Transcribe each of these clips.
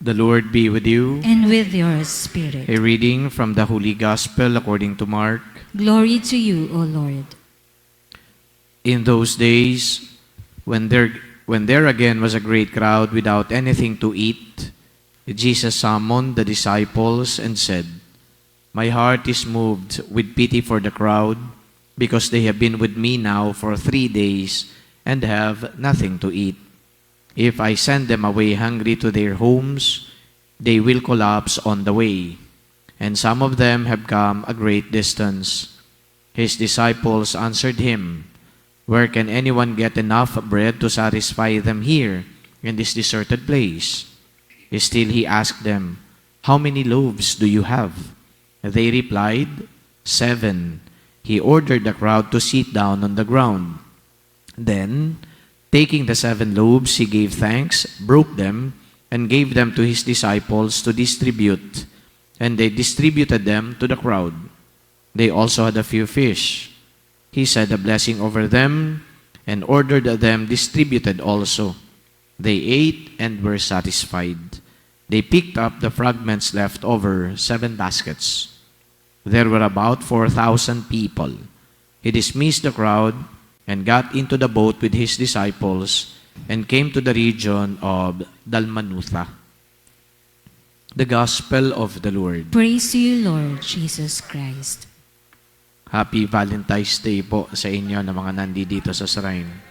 The Lord be with you. And with your spirit. A reading from the Holy Gospel according to Mark. Glory to you, O Lord. In those days, when there again was a great crowd without anything to eat, Jesus summoned the disciples and said, "My heart is moved with pity for the crowd, because they have been with me now for 3 days and have nothing to eat. If I send them away hungry to their homes, they will collapse on the way, and some of them have come a great distance." His disciples answered him, "Where can anyone get enough bread to satisfy them here in this deserted place?" Still he asked them, "How many loaves do you have?" They replied, 7. He ordered the crowd to sit down on the ground. Then, taking the 7 loaves, he gave thanks, broke them, and gave them to his disciples to distribute. And they distributed them to the crowd. They also had a few fish. He said a blessing over them and ordered them distributed also. They ate and were satisfied. They picked up the fragments left over, 7 baskets. There were about 4,000 people. He dismissed the crowd and got into the boat with his disciples and came to the region of Dalmanutha. The Gospel of the Lord. Praise to you, Lord Jesus Christ. Happy Valentine's Day po sa inyo na mga nandito sa shrine.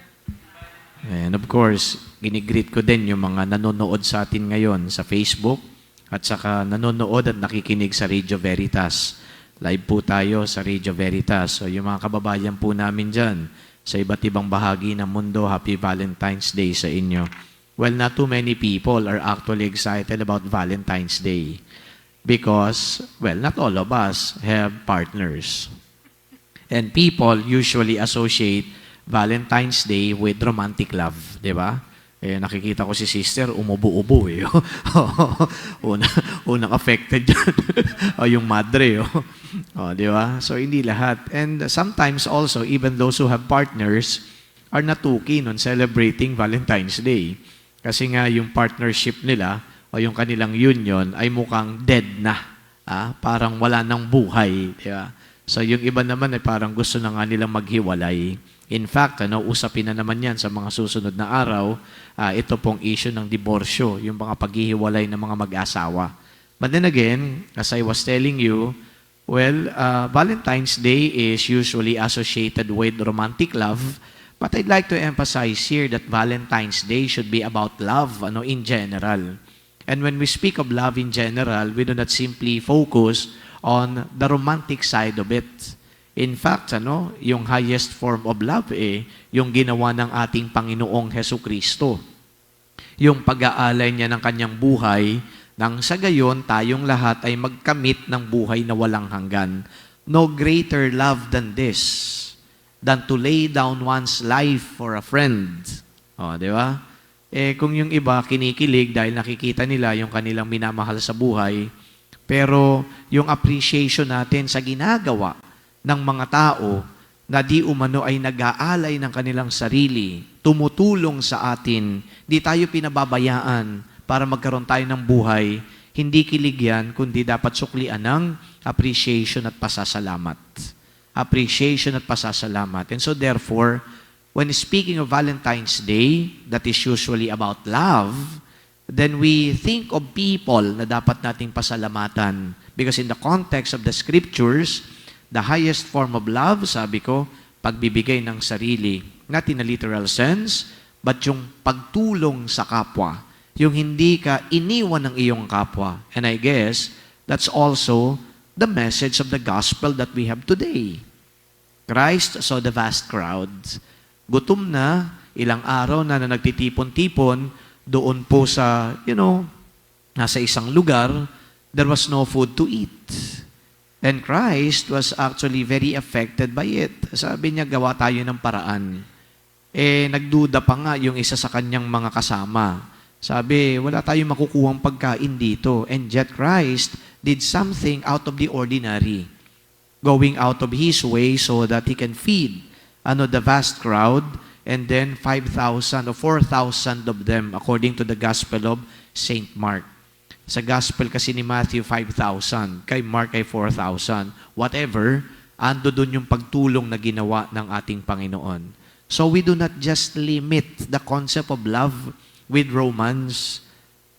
And of course, ginigreet ko din yung mga nanonood sa atin ngayon sa Facebook at saka nanonood at nakikinig sa Radio Veritas. Live po tayo sa Radio Veritas. So yung mga kababayan po namin dyan, sa iba't ibang bahagi ng mundo, Happy Valentine's Day sa inyo. Well, not too many people are actually excited about Valentine's Day because, well, not all of us have partners. And people usually associate Valentine's Day with romantic love, di ba? Eh, nakikita ko si sister, umubo-ubo eh. Unang affected dyan. O yung madre. O, di ba? So, hindi lahat. And sometimes also, even those who have partners are not too keen on celebrating Valentine's Day. Kasi nga, yung partnership nila o yung kanilang union ay mukhang dead na. Parang wala nang buhay. Di ba? So, yung iba naman ay parang gusto na nga nilang maghiwalay. In fact, usapin na naman yan sa mga susunod na araw, ito pong issue ng diborsyo, yung mga paghihiwalay ng mga mag-asawa. But then again, as I was telling you, well, Valentine's Day is usually associated with romantic love, but I'd like to emphasize here that Valentine's Day should be about love in general. And when we speak of love in general, we do not simply focus on the romantic side of it. In fact, yung highest form of love yung ginawa ng ating Panginoong Hesukristo. Yung pag-aalay niya ng kanyang buhay, nang sa gayon tayong lahat ay magkamit ng buhay na walang hanggan. No greater love than this, than to lay down one's life for a friend. Di ba? Kung yung iba kinikilig dahil nakikita nila yung kanilang minamahal sa buhay, pero yung appreciation natin sa ginagawa ng mga tao na di umano ay nag-aalay ng kanilang sarili, tumutulong sa atin, di tayo pinababayaan para magkaroon tayo ng buhay, hindi kilig yan, kundi dapat suklian ng appreciation at pasasalamat. Appreciation at pasasalamat. And so therefore, when speaking of Valentine's Day, that is usually about love, then we think of people na dapat nating pasalamatan. Because in the context of the scriptures, the highest form of love, sabi ko, pagbibigay ng sarili. Not in a literal sense, but yung pagtulong sa kapwa. Yung hindi ka iniwan ng iyong kapwa. And I guess, that's also the message of the gospel that we have today. Christ saw the vast crowds. Gutom na, ilang araw na nagtitipon-tipon, doon po sa, nasa isang lugar, there was no food to eat. And Christ was actually very affected by it. Sabi niya, gawa tayo ng paraan. Nagduda pa nga yung isa sa kanyang mga kasama. Sabi, wala tayong makukuhang pagkain dito. And yet Christ did something out of the ordinary. Going out of His way so that He can feed the vast crowd. And then 5,000 or 4,000 of them according to the Gospel of St. Mark. Sa gospel kasi ni Matthew, 5,000. Kay Mark ay 4,000. Whatever, ando dun yung pagtulong na ginawa ng ating Panginoon. So we do not just limit the concept of love with romance,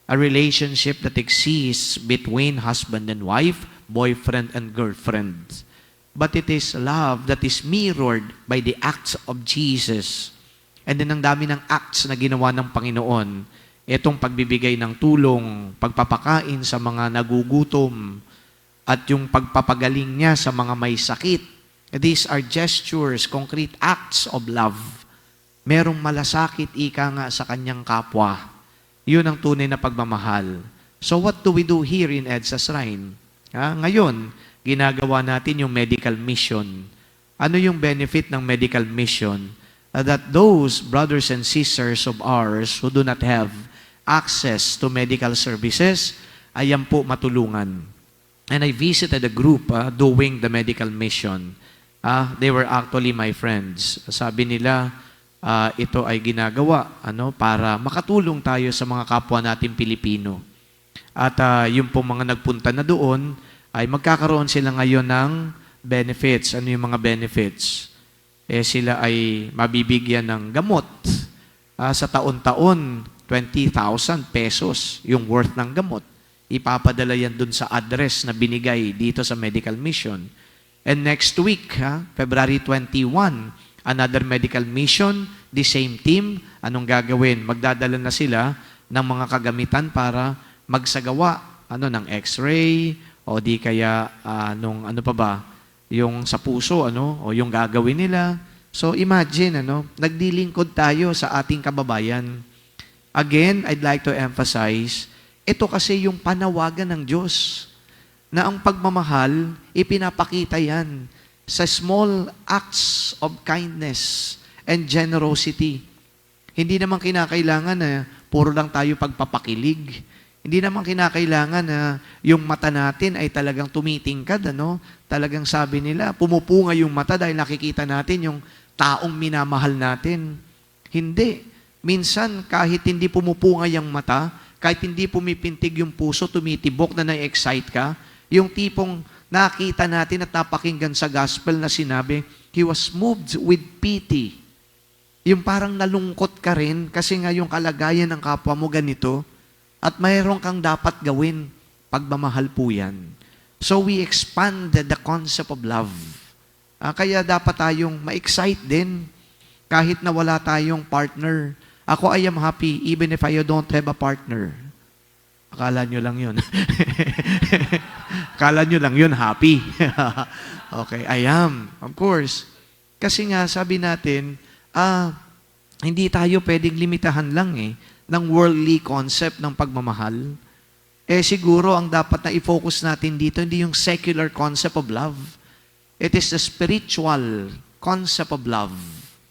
a relationship that exists between husband and wife, boyfriend and girlfriend. But it is love that is mirrored by the acts of Jesus. And then ang dami ng acts na ginawa ng Panginoon. Itong pagbibigay ng tulong, pagpapakain sa mga nagugutom, at yung pagpapagaling niya sa mga may sakit. These are gestures, concrete acts of love. Merong malasakit, ika nga, sa kanyang kapwa. Yun ang tunay na pagmamahal. So what do we do here in EDSA Shrine? Ngayon, ginagawa natin yung medical mission. Ano yung benefit ng medical mission? That those brothers and sisters of ours who do not have access to medical services, ayan po matulungan. And I visited a group doing the medical mission. They were actually my friends. Sabi nila, ito ay ginagawa para makatulong tayo sa mga kapwa natin Pilipino. At yung po mga nagpunta na doon, ay magkakaroon sila ngayon ng benefits. Ano yung mga benefits? Sila ay mabibigyan ng gamot sa taon-taon, 20,000 pesos yung worth ng gamot. Ipapadala yan dun sa address na binigay dito sa medical mission. And next week, February 21, another medical mission, the same team. Anong gagawin? Magdadala na sila ng mga kagamitan para magsagawa ng x-ray o di kaya yung sa puso o yung gagawin nila. So imagine nagdilingkod tayo sa ating kababayan. Again, I'd like to emphasize, ito kasi yung panawagan ng Diyos na ang pagmamahal, ipinapakita yan sa small acts of kindness and generosity. Hindi naman kinakailangan na puro lang tayo pagpapakilig. Hindi naman kinakailangan na yung mata natin ay talagang tumitingkad. Talagang sabi nila, pumupunga yung mata dahil nakikita natin yung taong minamahal natin. Hindi. Minsan, kahit hindi pumupunga yung mata, kahit hindi pumipintig yung puso, tumitibok na na-excite ka, yung tipong nakita natin at napakinggan sa gospel na sinabi, he was moved with pity. Yung parang nalungkot ka rin kasi nga yung kalagayan ng kapwa mo ganito at mayroon kang dapat gawin. Pagmamahal po yan. So we expanded the concept of love. Kaya dapat tayong ma-excite din kahit na wala tayong partner. Ako, I am happy even if I don't have a partner. Akala nyo lang yun. Akala nyo lang yun, happy. Okay, I am. Of course. Kasi nga, sabi natin, hindi tayo pwedeng limitahan lang ng worldly concept ng pagmamahal. Siguro, ang dapat na i-focus natin dito, hindi yung secular concept of love. It is the spiritual concept of love.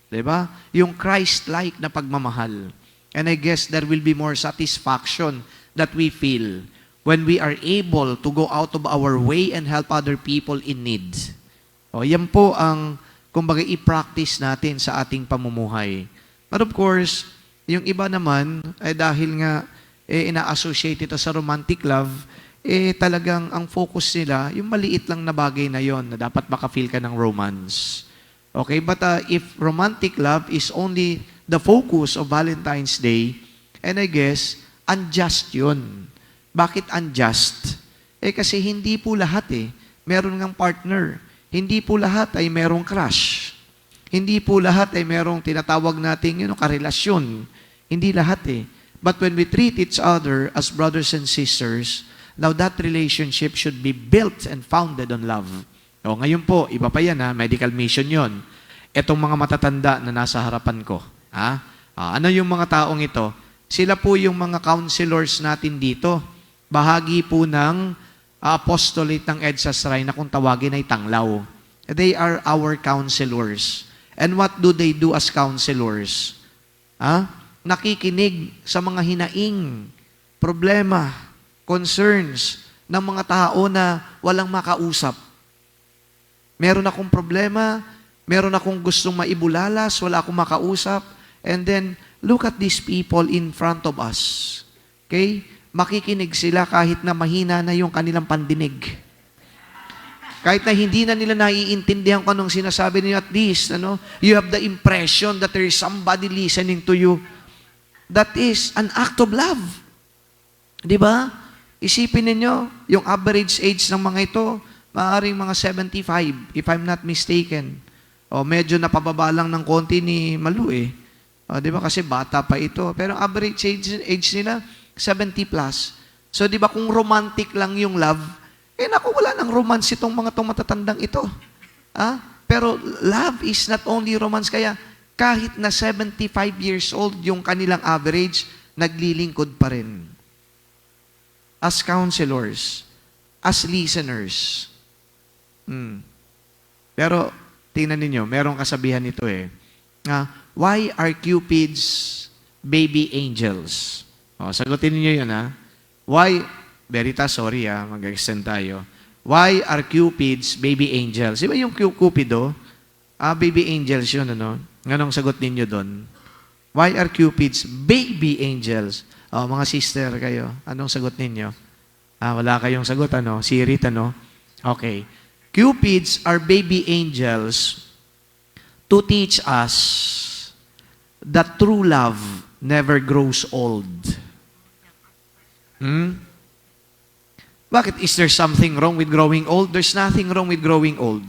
Diba? Yung Christ-like na pagmamahal. And I guess there will be more satisfaction that we feel when we are able to go out of our way and help other people in need. Yan po ang, kumbaga, i-practice natin sa ating pamumuhay. But of course, yung iba naman, dahil nga ina-associate ito sa romantic love, talagang ang focus nila, yung maliit lang na bagay na yon na dapat maka-feel ka ng romance. Okay, but if romantic love is only the focus of Valentine's Day, and I guess, unjust yun. Bakit unjust? Kasi hindi po lahat meron ngang partner. Hindi po lahat ay merong crush. Hindi po lahat ay merong tinatawag nating karelasyon. Hindi lahat But when we treat each other as brothers and sisters, now that relationship should be built and founded on love. Ngayon po, iba pa yan medical mission yon. Etong mga matatanda na nasa harapan ko. Ano yung mga taong ito? Sila po yung mga counselors natin dito. Bahagi po ng apostolate ng EDSA Shrine na kung tawagin ay tanglaw. They are our counselors. And what do they do as counselors? Nakikinig sa mga hinaing, problema, concerns ng mga tao na walang makausap. Meron akong problema, meron akong gustong maibulalas, wala akong makausap, and then look at these people in front of us. Okay? makikinig sila kahit na mahina na yung kanilang pandinig. Kahit na hindi na nila naiintindihan kung anong sinasabi niyo, at least, you have the impression that there is somebody listening to you. That is an act of love. Di ba? Isipin ninyo, yung average age ng mga ito, maaaring mga 75, if I'm not mistaken. O medyo napababa lang ng konti ni Malu eh. O, di ba? Kasi bata pa ito. Pero average age nila, 70 plus. So, di ba kung romantic lang yung love, naku, wala nang romance itong mga matatandang ito. Pero love is not only romance. Kaya kahit na 75 years old yung kanilang average, naglilingkod pa rin. As counselors, as listeners. Pero, tingnan ninyo, merong kasabihan ito why are Cupids baby angels? Sagutin niyo yun, Why, Veritas, sorry mag-extend tayo. Why are Cupids baby angels? Di ba yung Cupido? Baby angels yun, Anong sagot ninyo doon? Why are Cupids baby angels? Mga sister kayo, anong sagot ninyo? Wala kayong sagot, Sirit, Okay. Cupids are baby angels to teach us that true love never grows old. Bakit? Is there something wrong with growing old? There's nothing wrong with growing old.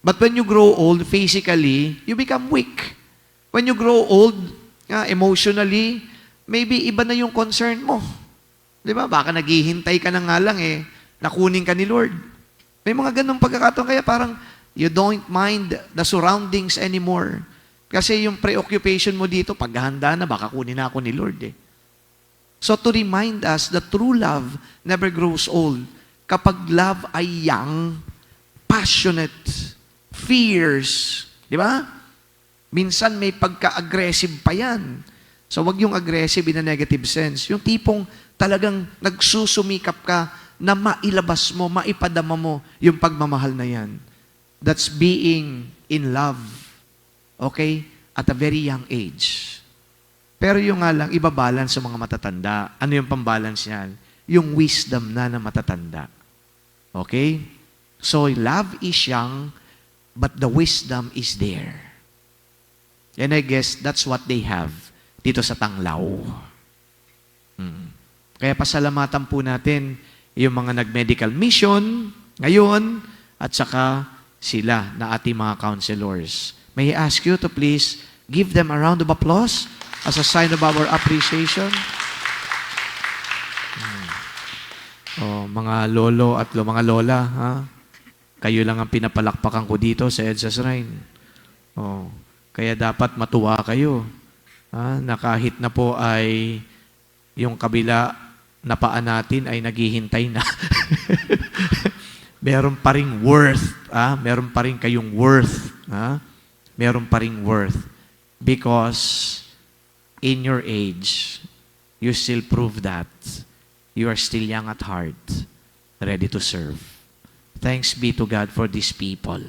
But when you grow old, physically, you become weak. When you grow old, emotionally, maybe iba na yung concern mo. Di ba? Baka naghihintay ka na nga lang nakunin ka ni Lord. May mga ganong pagkakataon, kaya parang you don't mind the surroundings anymore. Kasi yung preoccupation mo dito, paghahanda na, baka kunin na ako ni Lord So to remind us that true love never grows old. Kapag love ay young, passionate, fierce, di ba? Minsan may pagka-aggressive pa yan. So wag yung aggressive in a negative sense. Yung tipong talagang nagsusumikap ka na mailabas mo, maipadama mo yung pagmamahal na yan. That's being in love. Okay? At a very young age. Pero yung nga lang, ibabalance sa mga matatanda. Ano yung pambalance niyan? Yung wisdom na matatanda. Okay? So, love is young, but the wisdom is there. And I guess that's what they have dito sa Tanglaw. Kaya pasalamatan po natin yung mga nag-medical mission ngayon at saka sila na ating mga counselors. May I ask you to please give them a round of applause as a sign of our appreciation. Mga lolo at mga lola, kayo lang ang pinapalakpakan ko dito sa EDSA Shrine. Kaya dapat matuwa kayo na kahit na po ay yung kabila na paa natin ay naghihintay na. Meron pa ring worth. Meron pa rin kayong worth. Meron pa ring worth. Because in your age, you still prove that you are still young at heart, ready to serve. Thanks be to God for these people.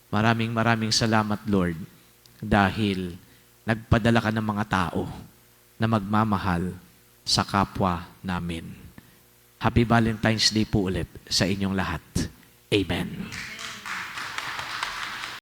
Maraming salamat, Lord, dahil nagpadala ka ng mga tao na magmamahal sa kapwa namin. Happy Valentine's Day po ulit sa inyong lahat. Amen.